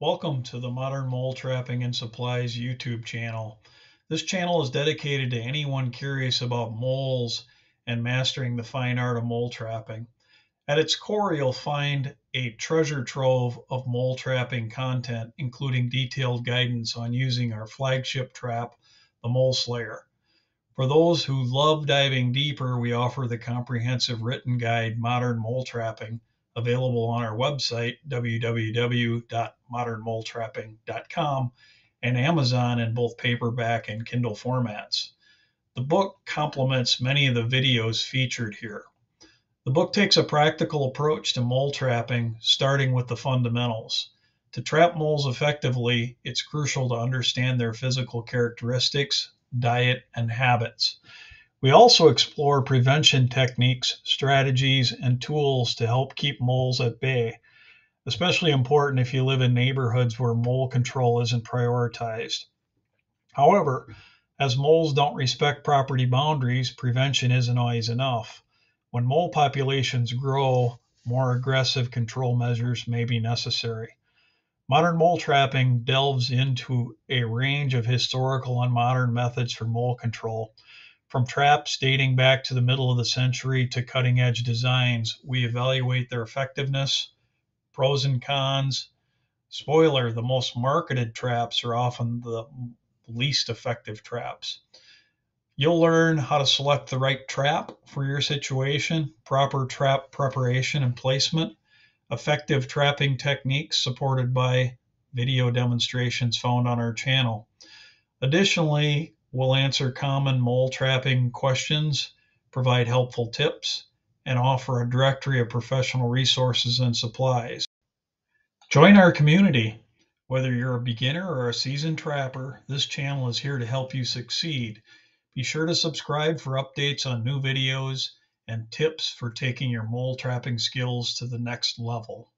Welcome to the Modern Mole Trapping and Supplies YouTube channel. This channel is dedicated to anyone curious about moles and mastering the fine art of mole trapping. At its core, you'll find a treasure trove of mole trapping content, including detailed guidance on using our flagship trap, the MoleSlayer. For those who love diving deeper, we offer the comprehensive written guide, Modern Mole Trapping, available on our website, www.modernmoletrapping.com, and Amazon in both paperback and Kindle formats. The book complements many of the videos featured here. The book takes a practical approach to mole trapping, starting with the fundamentals. To trap moles effectively, it's crucial to understand their physical characteristics, diet, and habits. We also explore prevention techniques, strategies, and tools to help keep moles at bay, especially important if you live in neighborhoods where mole control isn't prioritized. However, as moles don't respect property boundaries, prevention isn't always enough. When mole populations grow, more aggressive control measures may be necessary. Modern mole trapping delves into a range of historical and modern methods for mole control. From traps dating back to the middle of the century to cutting edge designs, we evaluate their effectiveness, pros and cons. Spoiler, the most marketed traps are often the least effective traps. You'll learn how to select the right trap for your situation, proper trap preparation and placement, effective trapping techniques supported by video demonstrations found on our channel. Additionally, we'll answer common mole trapping questions, provide helpful tips, and offer a directory of professional resources and supplies. Join our community. Whether you're a beginner or a seasoned trapper, this channel is here to help you succeed. Be sure to subscribe for updates on new videos and tips for taking your mole trapping skills to the next level.